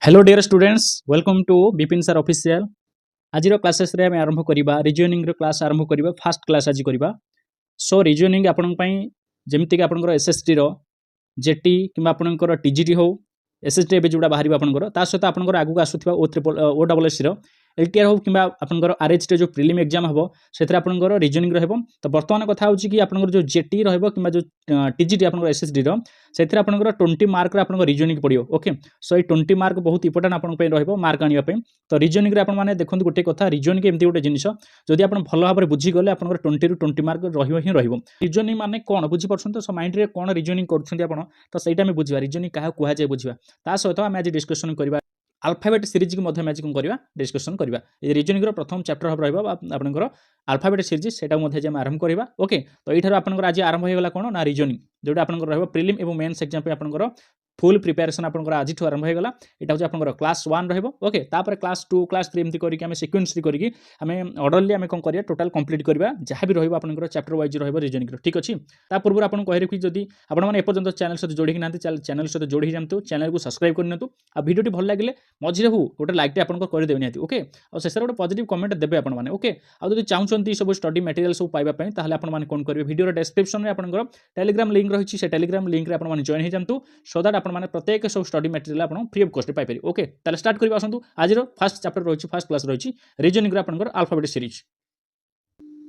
hello dear students welcome to Vipin sir official आज classes रे आम आरंभ करिबा रीजनिंग रो क्लास आरंभ करिबा फास्ट क्लास आज करिबा सो रीजनिंग आपन पई जेमति कि आपनकर एसएसटी रो जेटी किबा आपनकर टीजीटी हो एसएसटी एबे जोडा बाहरिबा आपनकर ता सहित आपनकर आगु आसुथिबा ओ ट्रिपल ओ डबल एस रो एलटीआर हो किबा आपनकर आरएच टे जो प्रीलिम एग्जाम हबो सेथरे आपनकर रीजनिंग रहबो तो वर्तमान कथा होची कि आपनकर जो जेटी रहबो किबा जो टीजीटी आपनकर एसएसडी रो सेथरे आपनकर 20 मार्क रे आपनकर रीजनिंग पडियो ओके सो ए 20 मार्क बहुत इंपोर्टेंट आपन पे रहबो मार्क आनिया पे तो रीजनिंग रे आपन माने देखंतु गोटे कथा रीजनिंग एमती गोटे जिनिस जदि आपन भलो भाबरे बुझी गले आपनकर 20 रु 20 मार्क रहिबो ही रहिबो रीजनिंग माने कोन बुझी परछन तो माइंड रे कोन रीजनिंग करछन्ती आपन तो सेटा में बुझिबा रीजनिंग काहा कुहा जाय बुझिबा ता सहित हम आज डिस्कशन करबा अल्फाबेट सीरीज की मध्य आज कौन करवा डिस्कशन करवा रीजनिंग प्रथम चैप्टर हम रहा अल्फाबेट सीरीज सेटा मध्य आरंभ करवा ओके तो ये आपन आज आरंभ होगा कौन ना रीजनिंग जोटा आपन प्रिलिम और मेन्स एग्जाम आपन फुल प्रिपेरेसन आपन आज आरंभ होगा यहाँ हूँ आप क्लास 1 रही ओके तापर क्लास 2 क्लास 3 एमती करके सिक्वेन्सली करके अर्डरली आम कौन करिया टोटाल कंप्लीट करवा जहाँ भी रहा आपन चैप्टर वाइज रहा ठीक अच्छे ता पूर्व आपन कह रखी जदि आपने एपर्तंत चैनल सहित जोड़ी ना चैनल सहित जोड़ी जातु चैनल को सब्सक्राइब करनी आ भिडियो भल लगे मझे हूँ गोटे लाइक टे आपको करदे निहाती ओके और शेष गोटे पॉजिटिव कमेंट देवे आपने ओके आदि चाहते सब स्टडी मटेरियल सब पाइबापी आपने कौन करेंगे भिडियो डिस्क्रिप्शन में आपंकर टेलीग्राम लिंक रही है टेलीग्राम लिंक में आपने जॉइन हो जातु सो दैट आपने प्रत्येक सब स्टडी मटेरियल आप free of cost Piper okay ताले स्टार्ट करवा आसतु आज फर्स्ट चैप्टर रही फर्स्ट क्लास रही रीजनिंग आपंकर अल्फाबेट सीरीज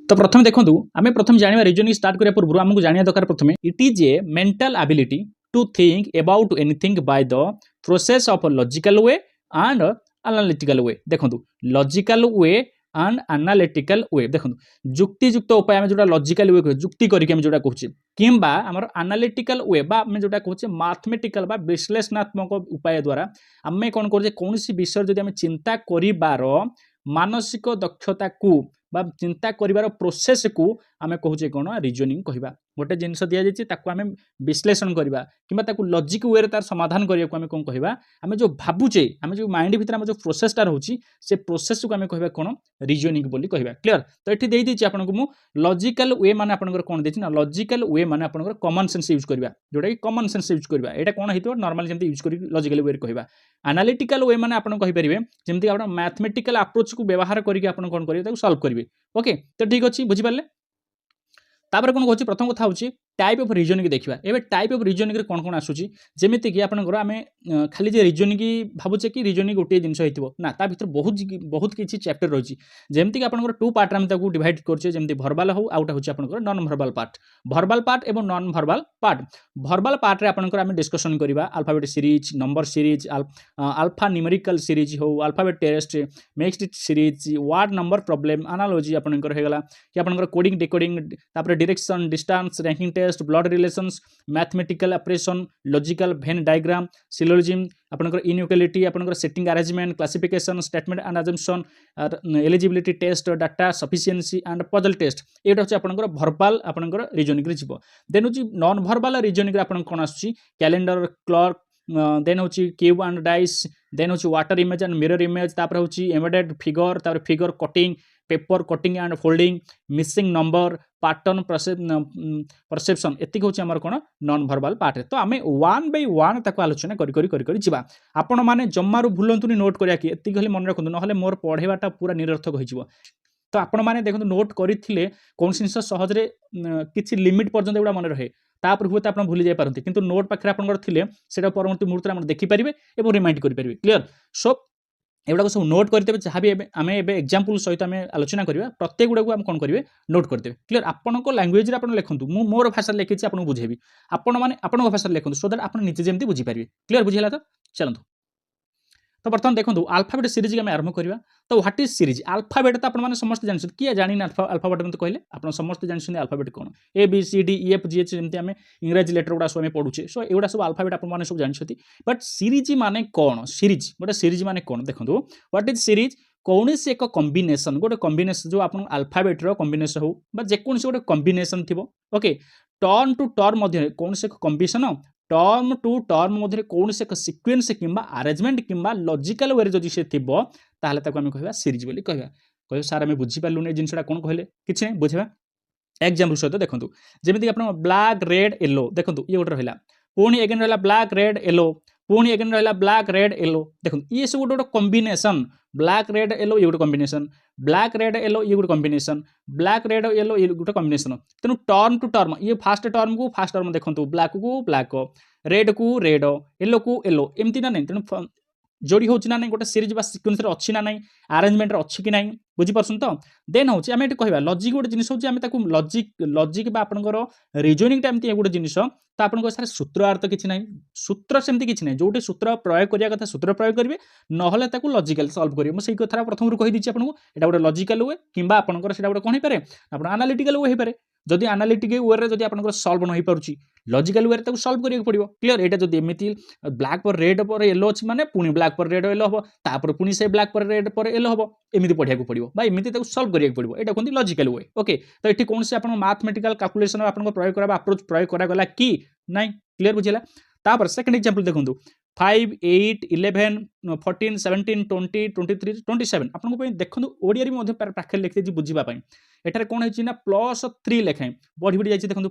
तो प्रथम देखो आम प्रथम जाना रीजनिंग स्टार्ट करने पूर्व आमको जाना दरकार प्रथम it is a mental ability to think about anything by the process of logical way and analytical way देखो logical way and analytical way देखो जुक्तियुक्त उपाय आम जो लॉजिकल वे कहे जुक्ति करके जो कहे किंबा आमर एनालिटिकल वे बा आम जो कहे मैथमेटिकल बा विश्लेषणात्मक उपाय द्वारा आम कौन कर कौन विषय जब आम चिंता कर मानसिक दक्षता को बा चिंता करिवार प्रोसेस को आमे कहूचे कोन रीजनिंग कहबा गोटे जिनस दिया जायछि ताकू आमे विश्लेषण करबा किबा ताकू लॉजिक वे रे तार समाधान करिया को आमे कोन कहबा आमे जो भाबुचे आमे जो माइंड भीतर आमे जो प्रोसेस ता रहउछि से प्रोसेस को आमे कहबा कोन रीजनिंग बोली कहबा क्लियर तो एठी देई दिछि आपन को मु लॉजिकल वे माने आपन कोन देछि ना लॉजिकल वे माने आपन कॉमन सेंस यूज करबा जोटा कि कॉमन सेंस यूज करबा एटा कोन हेतो नॉर्मल जेमति यूज करि लॉजिकल वे रे कहबा एनालिटिकल वे माने आपन कहि परिबे जेमति आपन मैथमेटिकल अप्रोच को व्यवहार करके आपन कोन करिवे ताकू सॉल्व करिवे ओके तो ठीक अच्छे बुझीपारे तापर कौन कहूँ प्रथम कथा हूँ टाइप ऑफ रीजनिंग देखा एवं टाइप ऑफ रीजनिंग रे कौन कौन आसूची जमीती कि आपंकर आम खाली जे रीजनिंग भावुचे कि रीजनिंग गोटे जिनस हो ना ता भीतर बहुत किसी चैप्टर रही जमीती कि आपंकर 2 पार्ट आम डिवाइड करछे जमी भर्बाल हो आउटा हूँ आपंकर नॉन भर्बाल पार्ट एवं नॉन भर्बाल पार्ट रे आपंकर आम डिस्कसन करवा alphabet series number series alpha numerical series हो alphabet test mixed series word number problem analogy आपंकर होगला कि आपंकर कोडिंग डिकोडिंग तापर direction distance ranking test blood relations mathematical operation logical Venn diagram syllogism आपनकर इनइक्वालिटी आपनकर seating arrangement classification statement and assumption eligibility test data sufficiency and puzzle test एटा होची आपनकर भर्बाल आपनकर रीजनिंग रे जीवो देन होची नॉन भर्बाल रीजनिंग रे आपन कोन आछी कैलेंडर क्लॉक देन होची क्यूब एंड डाइस देन होची water image and mirror image तापर होची एम्बेडेड फिगर तापर figure cutting paper cutting and folding missing number pattern perception एतिक होची हमर कोन नॉन भर्बाल पार्ट तो आमे 1 बाय 1 ताको आलोचना करी जिबा आपण माने जम्मारु भूलंतुनी नोट करिया कि एतिक हले मन रखंतु नहले मोर पढेबाटा पूरा निरर्थक होइजिवो तो आपण माने देखंतु नोट करिथिले कोन सिंस सहज रे किछि लिमिट पर्यंत एडा मन रहे तापर हुए आप भूली जाई पारंती किंतु नोट पाखरे आपनकर थिले सेटा परवर्ती मुहूर्त रे हम देखि परिबे एवं रिमाइंड करि परिबे क्लियर सो एगुड़ा सब नोट करते जहाँ भी आम एग्जाम्पल सहित आम आलोचना करवा प्रत्येक गुड़ा को आम कौन करेंगे नोट करदे क्लियर आपण लैंग्वेज रे आपण लिखु मु मोर भाषा लिखी आपको बुझेबी आपण मैंने आपण भाषा लिखु सो दैट आप निजे जमी बुझीपारे क्लियर बुझेगा तो चलते तो बर्तमान देखो अल्फाबेट सीरीज आम आरंभ करवा तो व्हाट इज सीरीज अल्फाबेट तो आपने समस्त जानते किए जानी अल्फाबेट मतलब कहले आप समस्त जानते अल्फाबेट कौन A B C D E F G H जमी आम इंग्राजी लेटर गुड़ा सब पढ़ुचे सो एगुड़ा सब अल्फाबेट आपने सब जानते बट सीरीज माने कौन सीरीज गोटे सीरीज माने कौन देखो व्हाट इज सीरीज कौन से एक कॉम्बिनेशन गोटे कॉम्बिनेशन जो आप अल्फाबेट कॉम्बिनेशन हो जेकोसी गोटे कॉम्बिनेशन थी ओके टर्न टू टर्न मध्य कौन से कॉम्बिनेशन टर्म टू टर्म मध्य कौन से एक सिक्वेन्स किंबा अरेंजमेंट किंबा लॉजिकल वे जदि से थिबो ताहले ताको आमे कहबा सीरीज बोली कहबा कहयो सर आमे बुझी पारलु नै जिनसटा कोन कहले किछ नै बुझबा एग्जांपल सहित देखंतु जेमिति आपन ब्लैक रेड येलो देखंतु ये गोटे रहला पुणी अगेन रहला ब्लैक रेड येलो पुणी एगेन रहा ब्लैक रेड येलो देखो ये सब गोटे कॉम्बिनेशन ब्लैक रेड येलो ये गोटे कॉम्बिनेशन ब्लैक रेड येलो ये गोटे कॉम्बिनेशन ब्लैक रेड येलो ये गोटे कॉम्बिनेशन तेणु टर्म टू टर्म ये फास्ट टर्म को फास्ट टर्म देखो ब्लैक को ब्लैक रेड को रेड येलो को येलो एमती ना नहीं तेणु जोड़ी होची ना नहीं गोटे सीरीज बा सीक्वेंस रे अच्छी ना नहीं अरेंजमेंट रे अच्छी कि नहीं बुझी परछन तो देन होची आमे एटी कहबा लॉजिक गोटे जिनिस होची आमे ताकू लॉजिक बा आपनकर रीजनिंग टाइम ती गोटे जिनिस तो आपन सारे सूत्र अर्थ किछि नहीं सूत्र सेमती किछि नहीं जोटे सूत्र प्रयोग करिया कथा सूत्र प्रयोग करिवे नहले ताकू लॉजिकल सॉल्व करिवे म सेही कथा प्रथम रु कहि दिछि आपनको एटा गोटे लॉजिकल वे किबा आपनकर सेटा गोटे कोन हे पारे आपन एनालिटिकल वे हे पारे जदि एनालिटिकल वे रे जदि आपनकर सॉल्व न होई पारुची लॉजिकल वे रे ताकू सॉल्व करिया पड़िबो क्लियर एटा जदि एमिति ब्लैक पर रेड पर येलो अछि माने पुनी ब्लैक पर रेड येलो हबो तापर पुनी से ब्लैक पर रेड पर येलो हबो एमिति पढिया को पड़िबो बा एमिति ताकू सॉल्व करिया पड़िबो एटा कोनती लॉजिकल वे ओके तो एठी कोन से आपन मैथमेटिकल कैलकुलेशन आपन प्रयोग करबा अप्रोच प्रयोग करा गला की नहीं क्लियर बुझिला तापर सेकंड एग्जांपल देखंतु 5 8 11 14 17 20 23 27 आपन को देखंतु ओडिया रे मध्ये पाखे लिखते जी बुझिबा पई एठारे कोन हेछि ना +3 लेखाय बढ़ी बढ़ी जायछि देखंतु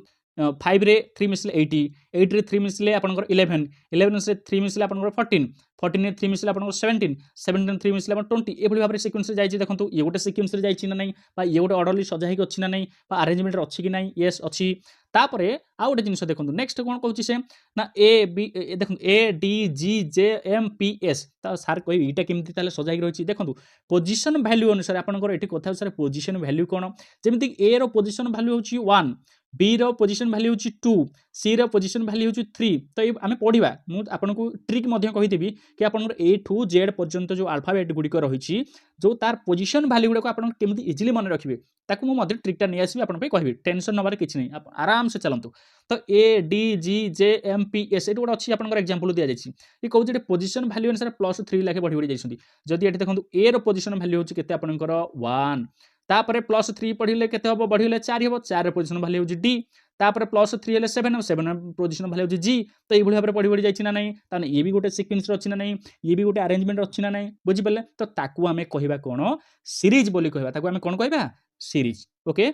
5 रे 3 मिसले 80 8 रे 3 मिसले आपनकर 11 11 से 3 मिसले आपनकर 14 14 रे 3 मिसले आपनकर 17 17 रे 3 मिसले आपन 20 एभली भाबरे सीक्वेंस रे जायछि देखंतु ये गोटे सीक्वेंस रे जायछि ना नहीं बा ये गोटे ऑर्डरली सजा हेक अछि ना नहीं बा अरेंजमेंट रे अछि कि नहीं यस अछि तापरे आ गोटे जिनिस देखंतु नेक्स्ट कोन कहउछि से ना ए बी देखंतु A D G J M P S ता सर कोइ इटा केमति ताले सजा हेक रहिछि देखंतु पोजीशन वैल्यू अनुसार आपनकर एठी कथा अनुसार पोजीशन वैल्यू कोन जेमिति ए रो पोजीशन वैल्यू होछि 1 बी रो पोजीशन वैल्यू होछि 2 सी रो पोजीशन वैल्यू होछि 3 तो ये आमे पढिबा मु आपनको ट्रिक मध्ये कहि देबी कि आपनकर ए टू जेड पर्यंत जो अल्फाबेट गुडी को रहिछि जो तार पोजीशन वैल्यू गुडा को आपन केमति इजीली मन रखिबे ताकू मु मध्ये ट्रिकटा नै आसीबी आपन पे कहबी टेंशन नबार किछ नै आप आराम से चलंतु तो A D G J M P S एट गोटा अछि आपनकर एग्जांपल दिया जायछि ई कहू जे पोजीशन वैल्यू अनुसार +3 लाखे बढ़ी बढ़ी जायछंती जदि एठी देखंतु ए रो पोजीशन वैल्यू होछि केते आपनकर 1 तापरे +3 पढिले केते हबो बढ़िले 4 हबो 4 रे पोजीशन वैल्यू होछि डी तापरे +3 हेले 7 7 पोजीशन वैल्यू होछि जी तो एई भली भाबरे बढ़ी बढ़ी जायछि ना नहीं ताने ये भी गोटे सीक्वेंस रे अछि ना नहीं ये भी गोटे अरेंजमेंट अछि ना नहीं बुझि पले तो ताकू हमें कहिबा कोन सीरीज बोली कहिबा ताकू हमें कोन कहिबा सीरीज ओके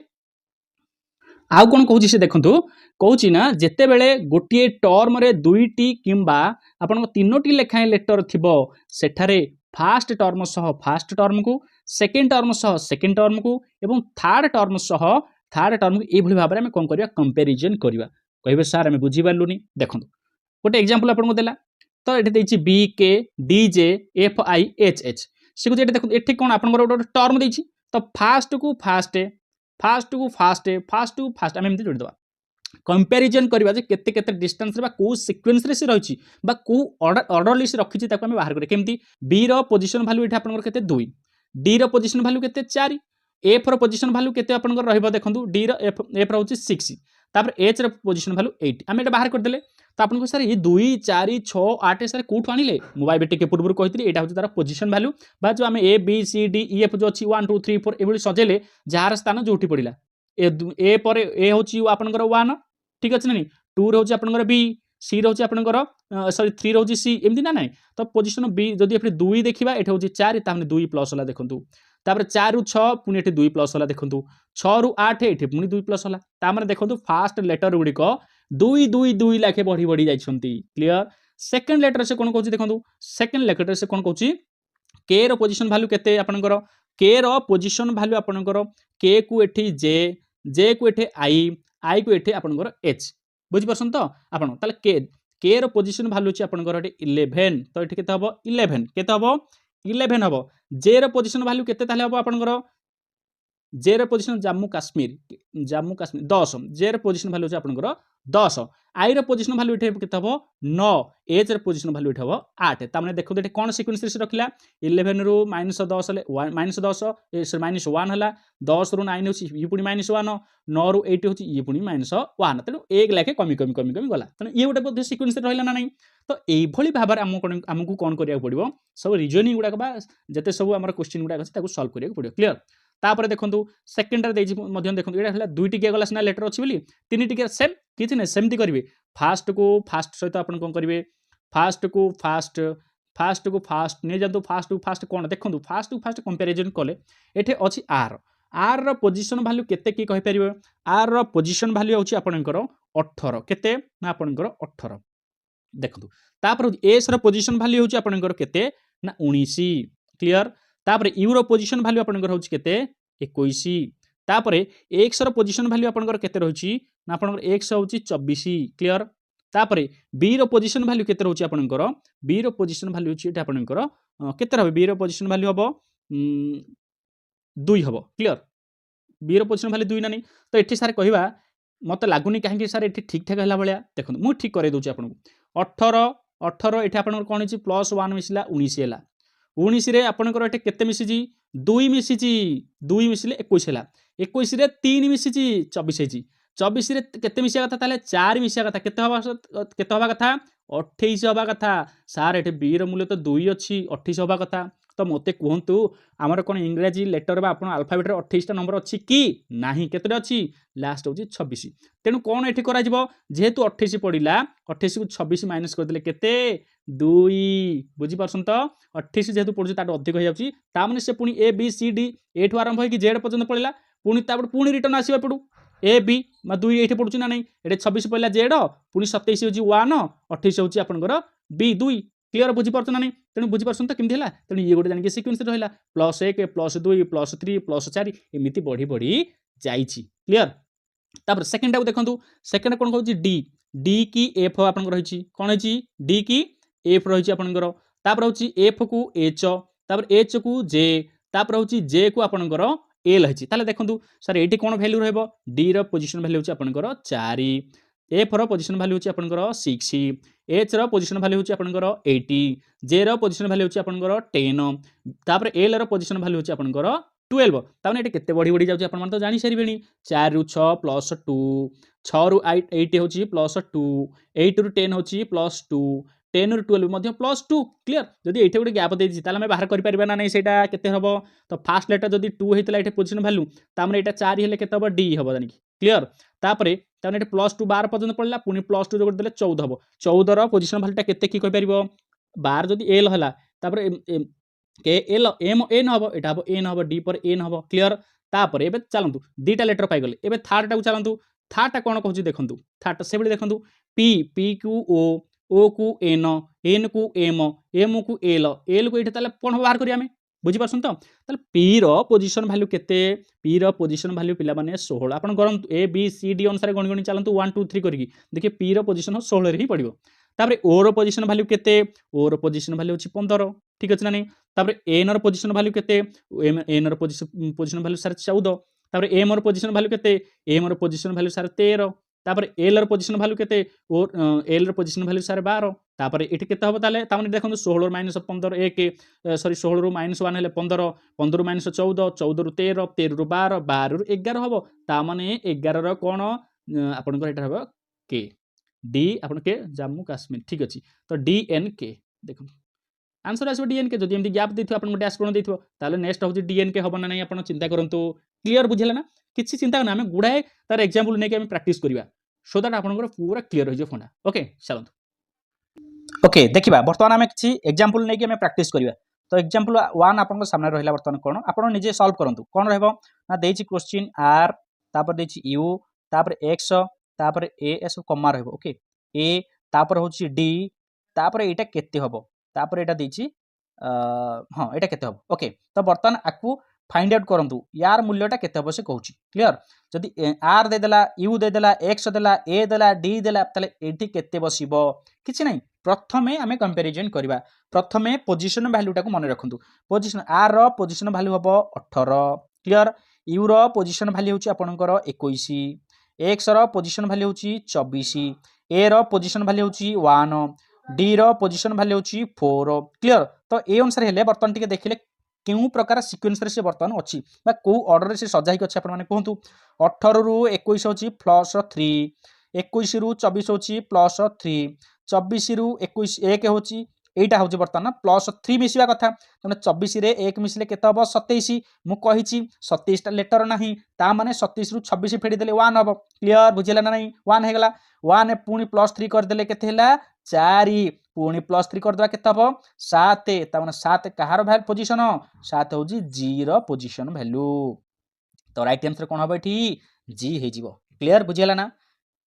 आउ कोन कहूछि से देखंतु कहूछि ना जेते बेले गोटिए टर्म रे दुईटी किंबा आपन तीनोटी लेखाय लेटर थिबो सेठारे फास्ट टर्म सह फास्ट टर्म को सेकंड टर्म सह सेकंड टर्म को एवं थर्ड टर्म सह थर्ड टर्म को ए भली भाबरे हम कोन करिया कंपैरिजन करिवा कहबे सर हम बुझी पालुनी देखंतु गोटे एग्जांपल आपन को देला तो एठी देछि बी के D J F I H H से को देखंतु एठी कोन आपन गोटे टर्म देछि तो फास्ट को फास्ट फास्ट को फास्ट फास्ट टू फास्ट आम एमती जोड़ी दबा कंपैरिजन करबा जे केते केते डिस्टेंस रे बा को सीक्वेंस रे से रहिछि बा को ऑर्डरली से रखिछि ताको हम बाहर करे केमती बी रो पोजीशन वैल्यू एठी आपन केते 2 डी रो पोजीशन वैल्यू केते 4 एफ रो पोजीशन वैल्यू केते आपन रहइबो देखंतु डी रो एफ रो होछि 6 तापर एच रो पोजीशन वैल्यू 8 हम एटा बाहर कर देले तो आपन को सर ये 2 4 6 8 सर कोठु आनिले मोबाइल बेटे के पूर्व कहितली एटा होछि तार पोजीशन वैल्यू बा जो हम A B C D E F जो अछि 1 2 3 4 एबोली सजेले जार स्थान जोठी पडिला ए पर ए होछि आपनकर 1 ठीक अछि नहीं 2 रे होछि आपनकर बी सी रे होछि आपनकर सॉरी 3 रे होछि सी एमदी ना नहीं तो पोजीशन बी जदि एफे 2 देखिबा एठे होछि 4 ताहने 2 प्लस होला देखंतु तापर 4 रु 6 पुनी एठे 2 प्लस होला देखंतु 6 रु 8 एठे पुनी 2 प्लस होला ता माने देखंतु फास्ट लेटर गुडी को 2 2 2 लाखे बढ़ी बढ़ी जाइछंती क्लियर सेकंड लेटर से कोन कहउछि देखंतु सेकंड लेटर से कोन कहउछि के रो पोजीशन वैल्यू केते आपनकर के रो पोजीशन वैल्यू आपनकर के को एठी जे को एठी आई को एठी आपनकर एच बुझि परसन तो आपन ताले के रो पोजीशन वैल्यू अछि आपनकर एठी 11 तो एठी केते हबो 11 केते हबो 11 हबो जे रो पोजीशन वैल्यू केते ताले हबो आपनकर जे रो पोजीशन जम्मू काश्मीर 10 जे रो पोजीशन वैल्यू अछि आपनकर 10 आई रो पोजीशन वैल्यू एठी केते हबो 9 एच रो पोजीशन वैल्यू एठी हबो 8 ता माने देखो एठी कोन सीक्वेंस रे रखिला 11 रु -10 ले -10 -1 हला 10 रु 9 होछि ई पुनी -1 9 रु 8 होछि ई पुनी -1 तनो एक लाखे कमी गला तनो ये गोटे पद्धति सीक्वेंस रे रहला ना नहीं तो एई भली भाबर हमकु कोन करिया पड़िबो सब रीजनिंग गुडा बा जते सब हमर क्वेश्चन गुडा अछि ताकू सॉल्व करिया पड़िबो क्लियर तापर देखंतु सेकंड रे देछि मध्यम देखंतु एटा हला दुईटी के गला सिना लेटर अछि बोली तीन टिके सेम किछि नै सेमती करिवे फास्ट को फास्ट सहित अपन कोन करिवे फास्ट को फास्ट नै जंतु फास्ट को फास्ट कोन देखंतु फास्ट को फास्ट कंपैरिजन कले एठे अछि आर रो पोजीशन वैल्यू केते की कहि परिबो आर रो पोजीशन वैल्यू होछि आपनकर 18 केते ना आपनकर 18 देखो तापर एस रो पोजीशन वैल्यू होची आपनकर केते ना 19 क्लियर तापर यू रो पोजीशन वैल्यू आपनकर होची केते 21 तापर एक्स रो पोजीशन वैल्यू आपनकर केते रहउची ना आपनकर एक्स होची 24 क्लियर तापर बी रो पोजीशन वैल्यू केते रहउची आपनकर बी रो पोजीशन वैल्यू होची एटा आपनकर केते रहबे बी रो पोजीशन वैल्यू हबो 2 हबो क्लियर बी रो पोजीशन वैल्यू 2 ना नहीं तो एठी सारे कहिबा मत लागुनी कहीं सर ये ठीक ठाक है भाया देखो मुझे ठीक कर दूसरी आपको 18 ये आप कौन है +1 मिसला 19 है 19 रे आपंकर ये केते मिसी 2 मिसी 2 मिसले 21 है 21 रे 3 मिसी 24 है 24 रे केते मिसिया कथा ताले 4 मिसिया कथा केते हवा कथा 28 हवा कथा सार ये बी रो मूल्य तो 2 अच्छी 28 हवा कथा तो मते कहतु आमर कौन इंग्राजी लेटर बा आपन अल्फाबेट 28 नंबर अच्छी कि नाही केते अच्छी लास्ट होची 26 तेणु कौन एठी करा जिवो जेहेतु 28 पड़िला 28 को 26 माइनस कर देले केते 2 बुझी परसन तो 28 जेहेतु पड़ुची ताट अधिक हो जाउची ता माने से पुनी ए बी सी डी एठु आरंभ होई कि जेड पर्यंत पड़िला पुनी तापर पुनी रिटर्न आसीबा पडू ए बी मा 2 एठी पडुची ना नै एठे 26 पड़िला जेड पुनी 27 होची 1 28 होची आपनकर बी 2 क्लियर बुझी पार्छ ना नहीं तेणु बुझी पार्छ तो केमती है तेणु ये गोटे जानिक सिक्वेन्स रहा +1 +2 +3 +4 एमती बढ़ी बढ़ी जाइए क्लियर तापर सेकेंड टाइप देखो सेकेंड कौन कहूँ डी डी की एफ आप रही कौन है डी की एफ रही आपंकर तापर हूँ एफ को एच तापर एच को जे तापर हूँ जे को आपंकर एल है देखो सर ये कौन भैल्यू डी रो पोजिशन भैल्यू हूँ आपंकर 4 एफ रो पोजिशन भैल्यू हूँ आपंकर 6 एच रो पोजिशन भैल्यू हूँ आपंकर 80 जे रो पोजिशन भैल्यू हूँ आपंकर 10 तापर एल रो पोजिशन भैल्यू हूँ आपंकर 12 ताने ये केते बढ़ी बढ़ी जाउची आपन मन तो जानि सारिबेनी 4 रु 6 +2 6 रु 8 होची +2 8 रु 10 होची +2 10 रु 12 मध्ये +2 क्लियर जदि एठे गोटे गैप देछि ताले हम बाहर करि परिबा ना नै सेटा केते हबो तो फास्ट लेटर जदि 2 हेतला एठे पोजीशन वैल्यू तामने एटा 4 हेले केते हबो डी हबो जानि क्लियर तापरे ताने एठे +2 12 पर्यंत पड़ला पुनी +2 जोड़ देले 14 हबो 14 रो पोजीशन वैल्यूटा केते की कहि परिबो 12 जदि एल हला तापरे के एल एम एन हम यहाँ हम एन हम डी पर एन हम क्लियर तापर एबे चलतु दीटा लेटर पाइगले एबे थर्ड टाक चलतु थर्ड टा कौन कहूँ देखूँ थर्ड से देखूँ पी पी को ओ को एन को एम को एल को ये कौन बाहर करिया आमे बुझीपारछन तो पी रो पोजीशन वैल्यू केते पी रो पोजीशन वैल्यू पिला माने 16 आपन गरम ए बी सी डी अनुसार गणी गणी चलतु 1 2 3 करके देखिए पी रो पोजीशन 16 रे ही पड़िबो तापर ओ रो पोजीशन वैल्यू केते ओ रो पोजीशन वैल्यू अछि 15 ठीक अछि ना नहीं तापर एन रो पोजीशन वैल्यू केते एन रो पोजीशन वैल्यू सार 14 तापर एम रो पोजीशन वैल्यू केते एम रो पोजीशन वैल्यू सार 13 तापर एल रो पोजीशन वैल्यू केते ओ एल रो पोजीशन वैल्यू सार 12 तापर एठी केते हबो ताले तामने देखंतु 16 - 15 1 सॉरी 16 रो -1 हेले 15 15 रो -14 14 रो 13 13 रो 12 12 रो 11 हबो ता माने 11 रो कोन आपन को एटा हबो के डी आपन के जम्मू काश्मीर ठीक अछि तो डी एन के देखो आंसर आसो डी एन के जदि एमती गैप देथियो आपन को डैश कोन देथियो ताले नेक्स्ट होची डी एन के हबो ना नै आपन चिंता करंतु क्लियर बुझिला ना किछि चिंता ना हमें गुडाए तार एग्जांपल नै के हम प्रैक्टिस करिवा सो दैट आपन को पूरा क्लियर हो जो फंडा ओके चलंतु ओके देखिबा वर्तमान हमें किछि एग्जांपल नै के हम प्रैक्टिस करिवा तो एग्जांपल 1 आपन को सामने रहिला वर्तमान कोन आपन निजे सॉल्व करंतु कोन रहबो ना देछि क्वेश्चन आर तापर देछि यू तापर एक्स तापर ए एस कमा रहबो ओके ए तापर होछि डी तापर एटा केते हबो तापर एटा देछि हां एटा केते हबो ओके तो वर्तमान आकु फाइंड आउट करंतु यार मूल्यटा केते हबो से कहूछि क्लियर जदि आर दे देला यू दे देला एक्स देला ए देला डी देला तले एठी केते बसिबो किछि नै प्रथमे हमें कंपैरिजन करबा प्रथमे पोजीशन वैल्यूटा को मन रखंतु पोजीशन आर रो पोजीशन वैल्यू हबो 18 clear you row position value होछि आपनकर 21 एक्स रो पोजीशन वैल्यू होछि 24 ए रो पोजीशन वैल्यू होछि 1 डी रो पोजीशन वैल्यू होछि 4 क्लियर तो ए अनुसार हेले बर्तन टिके देखिले केउ प्रकार सीक्वेंस रे से बर्तन अछि बा को ऑर्डर रे से सजाई अछि आपन माने कहंतु 18 रु 21 होछि +3 21 रु 24 होछि +3 24 रु 21 1 होछि एटा होछि बर्तन +3 मिसिबा कथा तने 24 रे 1 मिसले केते हबो 27 मु कहिछि 27 टा लेटर नाही ता माने 27 रु 26 फेडी देले 1 हबो क्लियर बुझिला ना नहीं 1 हे गेला 1 पुनी +3 कर देले केते हैला 4 पुनी +3 कर देबा केते हबो 7 ता माने 7 कहार वैल्यू पोजीशन 7 होछि जी रो पोजीशन वैल्यू तो राइट आंसर कोन हबो एठी जी हे जिवो क्लियर बुझिला ना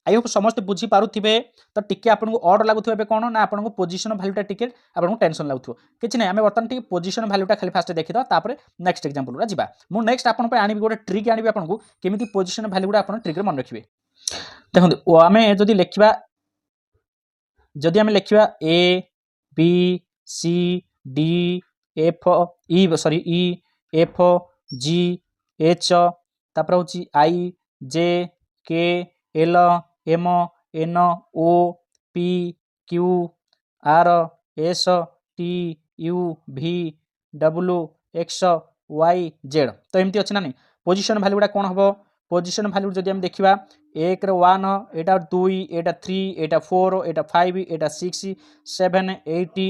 आई होप समस्त बुझी पारुथिबे तो टिके आपनको ऑड लागुथिबे बे कोन ना आपनको पोजीशन वैल्यूटा टिके आपनको टेंशन लागुथो किछ नै हमें वर्तमान टिके पोजीशन वैल्यूटा खाली फास्ट देखिदा तापर नेक्स्ट एग्जांपल रा जिबा मु नेक्स्ट आपन पे आनिबि गोटे ट्रिक आनिबि आपनको केमिति पोजीशन वैल्यूटा आपन ट्रिक रे मन रखिबे देखंतु ओ हमें जदी लेखिबा A B C D F E sorry E F G H तापर होची I J K L M N O P Q R S T U V W X Y Z तो एमती अच्छे ना नहीं पोजिशन भैल्यू गुड़ा कौन हम पोजिशन भैल्यू जब आम देखा एक वन एटा दुई एटा थ्री एटा फोर एटा फाइव एटा सिक्स सेवेन 8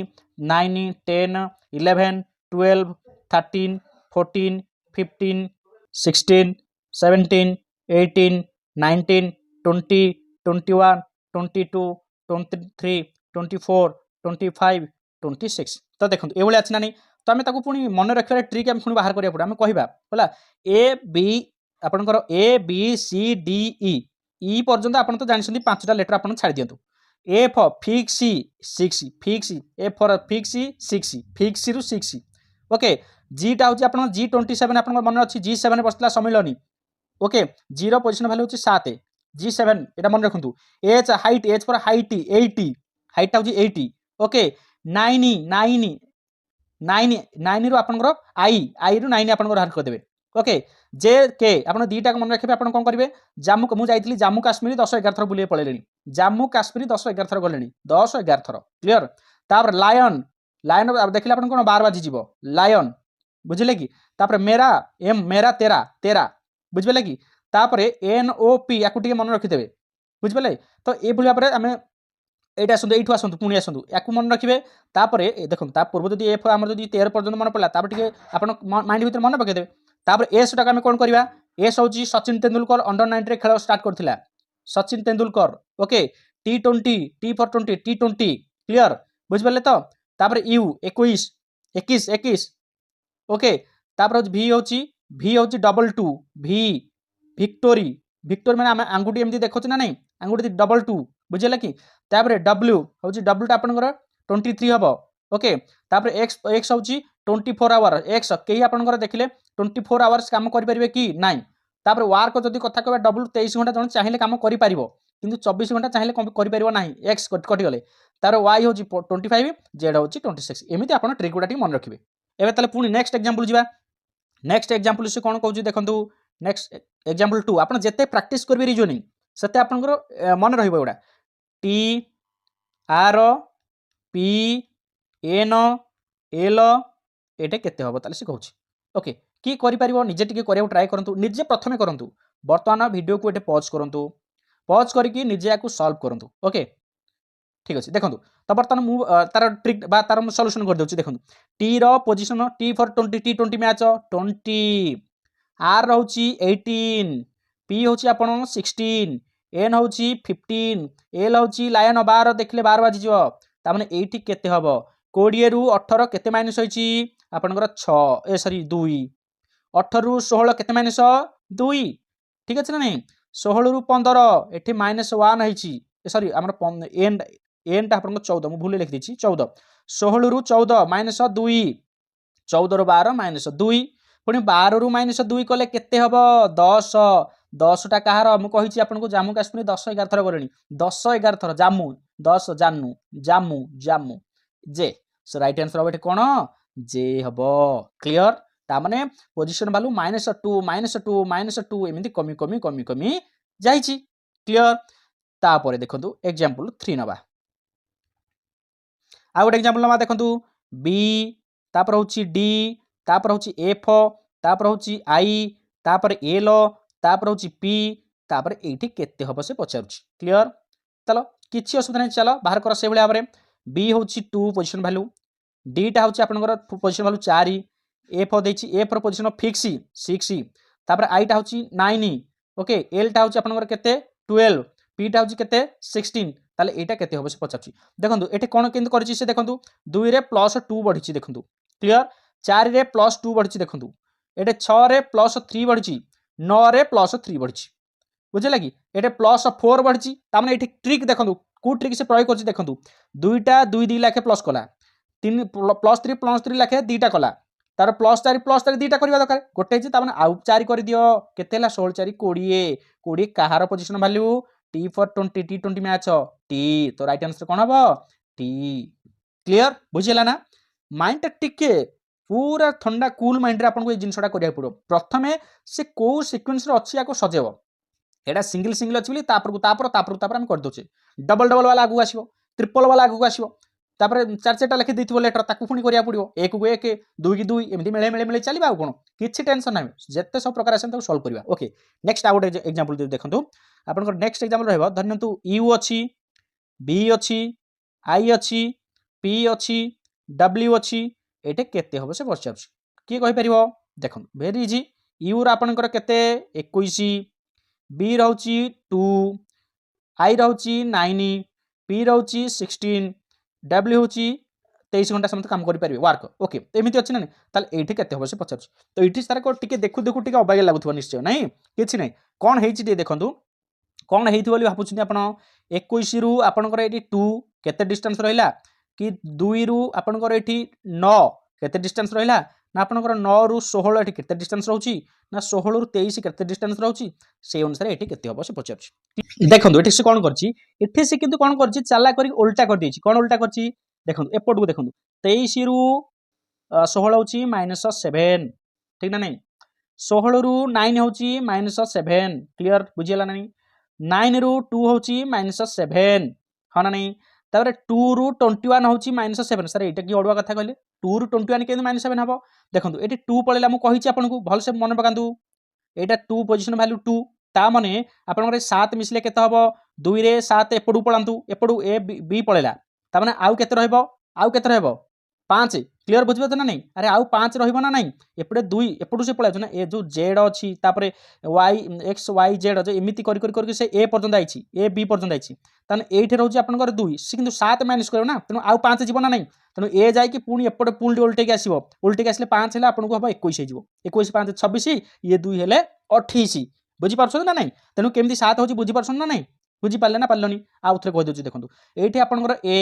9 10 11 12 13 14 15 16 17 18 19 20 21 22 23 24 25 26 तो देखो ये अच्छी ना नहीं तो आम पुणी मन रखा ट्रिक आम पुणी बाहर करा पड़े आम कहला ए बी आपंकर ए बी सी डी ई पर्यंत आप तो जानते 5टा लेटर आप छाड़ दिंतु A for fix 6 fix A for fix 6 fix रु 6 ओके जीटा हूँ आप G27 आप मन अच्छी G7 बसला सम्मिलनी ओके जी पोजिशन भैल्यू हूँ 7 G7 ये मन रखु H height H for height 80 हाइटा हूँ 80 ओके 9 9 9 9 रु आपंकर आई रु 9 आप बाहर करदे ओके जे के आप दीटा मन रखिए आप कौन करेंगे जम्मू मुझे जम्मू काश्मीर 10-11 थर बुले पड़े जम्मू काश्मीर 10-11 थर गले 10-11 थर क्लीयर तापर लायन लायन देखिए आप कौन 12 बाजी जीव लायन बुझे कि तापर मेरा एम मेरा तेरा तेरा बुझे कि तापर NOP या मन रखिदे बुझे तो ये भाव में आम এইটা আসন্তু এইঠু আসন্তু পুଣି আসন্তু ইয়াকু মনে রাখিবে তারপরে দেখুন তা পূর্ব যদি এফ আমার যদি 13 পর্যন্ত মনে পড়লা তারপরে টিকে আপন মাইন্ড ভিতরে মনে পকাই দেবে তারপরে এস টাকে আমি কোন করিবা এস হচ্ছে সচিন তেন্দুলকর अंडर 19 রে খেলা স্টার্ট করছিলা Sachin Tendulkar okay T20 T for 20 T20 clear বুঝ পারলে তো তারপরে ইউ 21 ওকে তারপরে ভি হচ্ছে ডবল 2 ভি ভিক্টোরি ভিক্টোরি মানে আমি আঙ্গুটি এমতি দেখছ না নাই আঙ্গুটি ডবল 2 बुझे कि तापर डब्ल्यू हूँ डब्ल्यूटा आपंकर 23 हम ओके तापर एक्स एक्स हूँ 24 आवर एक्स कहीं आपंकर देखिले 24 आवर्स काम करेंगे कि नाई तापर वार्क जब कथा कह डब्ल्यू 23 घंटा जन चाहिए कम कर किंतु 24 घंटा चाहिए कर ना एक्स कटिगले तार वाई हूँ 25 जेड हूँ 26 एमती आप ट्रिक गुड़ा मन रखिए एवं ताले पुणी नेक्स्ट एग्जांपल जा नेक्स्ट एग्जांपल से कौन कहूँ देखो नेक्स्ट एग्जांपल 2 आप जिते प्रैक्टिस करेंगे रिजनिंग से आपंकर मन रहा T R P N L ये केते हम ताले से कहूँ ओके कि करें निजे टी ट्राए करूँ निजे प्रथम करूँ बर्तमान वीडियो को ये पॉज करूँ पॉज करके निजे या सॉल्व करूँ ओके ठीक अच्छे देखो तो बर्तमान मुझे तार ट्रिक तार सल्यूशन कर दूसरी देखो T position T for 20 T20 match 20 आर रोची 18 पी हूँ आप 16 एन हूँ 15 एल हूँ लायन 12 देखिले 12 बाजी ताने ये केते हम 20 रु 18 केते माइनस होती आपंकर 6 सॉरी 2 18 रु 16 केते माइनस 2 ठीक अच्छे ना नहीं 16 रु 15 ये माइनस 1 होती सॉरी आम एंड एनटा आप 14 मुझे भूल लिखी 14 16 रु 14 माइनस 2 14 रु 12 माइनस 2 पुणी 12 रु माइनस 2 कले केते हम 10 10टा कहार मुझे आपको जम्मू काश्मीर 10-11 थर गले 10-11 थर जम्मू 10 जानू जम्मू जम्मू जे सो राइट आंसर हम कौन जे हम क्लीयर ताने पोजिशन भैल्यू -2 एमती कमी कमी कमी कमी जाइए क्लीयर तापर देखो एग्जांपल 3 नवा आ गोटे एग्जांपल नवा देखो बी तापर हूँ डी तापर हूँ एफ तापर हूँ आई तापर एल तापर हूँ पी तापर ये केते हम से पचार क्लीयर चलो किसी असुविधा नहीं चलो बाहर कर से भाव में बी हूँ 2 पोजिशन भैल्यू डीटा हूँ आपंकर पोजिशन भैल्यू 4 एफ देती एफ पोजिशन फिक्स 6 तापर आईटा हूँ 9 ओके एलटा हूँ आपंकर केते 12 पीटा हूँ केते 16 ताले एटा केते हम से पचार देखो ये कौन केमती कर देखो 2 रे +2 बढ़ी देखो क्लीयर 4 रे +2 बढ़ी देखो ये 6 रे +3 बढ़ी 9 रे +3 बढ़ी बुझे कि ये प्लस 4 बढ़ी ताने ये ट्रिक देखो कौ ट्रिक से प्रयोग कर देखो दुईटा दुई दुई लाखे प्लस कला तीन प्लस थ्री लाखे दुईटा कला तार प्लस 4 दुईटा करवा दरकार गोटे आउ 4 कर दियो केते 16 4 20 20 कहार position value T for 20 T20 match T तो राइट आंसर कौन हम टी क्लियर बुझीला ना माइंड टिके पूरा ठंडा कूल माइंड रे आपको जिनसटा करिया पड़ो प्रथमे से को सीक्वेंस रे अछि याको सजेबो एटा सिंगल सिंगल अछि बोली तापर हम कर दोचे डबल डबल वाला आगु आसीबो ट्रिपल वाला आगु आसीबो तापर चार चारटा लिखि दैथिबो लेटर ताकू पुणी करिया पड़िबो एक को एक दुई की दुई एमती मेले मेले मेले चलिबा आ कोन किछि टेंशन नै जत्ते सब प्रकार आछन ताकू सॉल्व करबा ओके नेक्स्ट आ गोटे एग्जांपल देखंतु आपनकर नेक्स्ट एग्जांपल रहबो धन्यंतु यू अछि बी अछि आई अछि पी अछि डब्ल्यू अछि एटे केते होबो से पचारछ की कहि परिबो देखन वेरी इजी यू रा आपनकर केते 21 बी रहउची 2 आई रहउची 9 पी रहउची 16 डब्ल्यू होची 23 घंटा समस्त काम करि परिबे वर्क ओके तो एमिति अछि ना ताल एठी केते होबो से पचारछ तो एठी सारा को टिके देखु देखु टिके अबागे लागुथबो निश्चय नै किछि नै कोन हेछि टे देखंतु कोन हेइथि बोली भापुछिन आपण 21 रु आपनकर एठी 2 केते डिस्टेंस रहिला कि 2 रु आपनकर एठी 9 केते डिस्टेंस रहिला ना आपनकर 9 रु 16 एठी केते डिस्टेंस रहउची ना 16 रु 23 केते डिस्टेंस रहउची से अनुसार एठी केते होबो से पचारछ देखंतु एठी से कोन करची एठी से किंतु कोन करची चाला करी उल्टा कर देछि कोन उल्टा करची देखंतु एपटू देखंतु 23 रु 16 होची -7 ठीक ना नहीं 16 रु 9 होची -7 क्लियर बुझियला नहीं 9 रु 2 होची -7 हा ना नहीं तापर 2 रु 21 होची -7 सर एटा की ओडवा कथा कहले 2 रु 21 केन -7 हबो देखंतु एटी 2 पळेला मु कहिची आपनकु भल से मन पकांतु एटा 2 पोजीशन वैल्यू 2 ता माने आपनकर 7 मिसले केते हबो 2 रे 7 एपडू पळांतु एपडू ए बी पळेला ता माने आउ केते रहबो 5 क्लियर बुझबो त ना नहीं अरे आउ 5 रहबो ना नहीं एपडे 2 एपडू से पळाछ ना ए जो जेड अछि तापरे वाई एक्स वाई जेड जो एमिति करी से ए पर्यंत आइछि ए बी पर्यंत आइछि तने एठे रहउछि आपनकर 2 से किंतु 7 माइनस करबो ना तनो आउ 5 जीवो ना नहीं तनो ए जाय कि पुनी एपडे पुलटी उल्टे के आसीबो उल्टे के आसले 5 हेला आपनको हबो 21 हेजिवो 21 5 26 ये 2 हेले 28 बुझी पारछो ना नहीं तनो केमति 7 होछि बुझी पारछो ना नहीं बुझी पाले ना पालनी आ उथरे कहि दोछि देखंतु एठी आपनकर A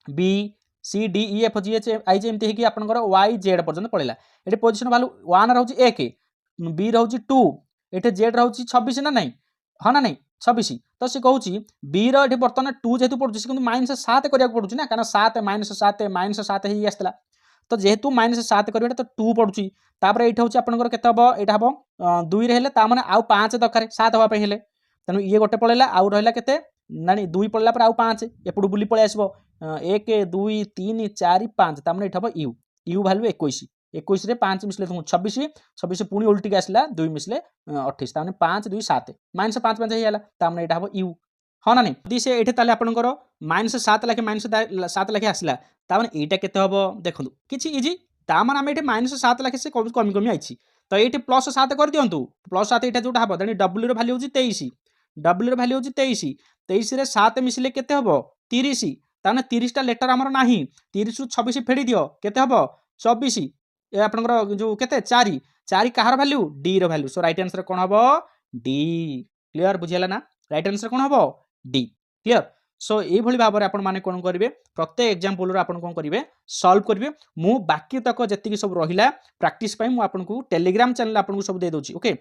B C D E F G H I J एमती कि आपनकर वाई जेड पर्यंत पळेला एठी पोजीशन वैल्यू 1 रहउछि 1 बी रहउछि 2 एठी जेड रहउछि 26 ना नहीं हा ना नहीं 26 तो से कहउछि बी रो एठी वर्तमान 2 जेतु पडुछि किंतु -7 करिया पडुछि ना कारण 7 -7 ही आस्तला तो जेहेतु -7 करिया तो 2 पडुछि तापर एठी होछि आपनकर केते हबो एटा हबो 2 रे हेले ता माने आउ 5 दरकार 7 हवा पे हेले तनु ये गोटे पळेला आउ रहला केते नानी 2 पळला पर आउ 5 एपडू बुली पळे आसीबो 1 2 3 4 5 ता माने एठा हबो यू यू वैल्यू 21 21 रे 5 मिसले तुम 26 26 पुणी उल्टी के आसला 2 मिसले 28 ता माने 5 2 7 -5 5 हे हला ता माने एठा हबो यू हा ना नहीं यदि से एठे ताले आपनकर -7 लाखे -7 लाखे आसला ता माने एटा केते हबो देखंतु किछि इजी ता माने हम एठे -7 लाखे से कमी कमी आइछि तो एठे +7 कर दियंतु +7 एठा जोटा हबो देनी w रो वैल्यू होछि 23 w रो वैल्यू होछि 23 23 रे 7 मिसले केते हबो 30 ताने 30 टा लेटर हमर नाही 30 रु 26 फेडी दियो केते हबो 24 ए आपनकर जो केते 4 4 कहार वैल्यू डी रो वैल्यू सो राइट आंसर कोन हबो डी क्लियर बुझियला ना राइट आंसर कोन हबो डी क्लियर सो ए भली भाबरे आपण माने कोन करिवे प्रत्येक एग्जांपल रो आपण कोन करिवे सॉल्व करिवे मु बाकी तक जति सब रहिला प्रैक्टिस पई मु आपन को टेलीग्राम चैनल आपन को सब दे दोची ओके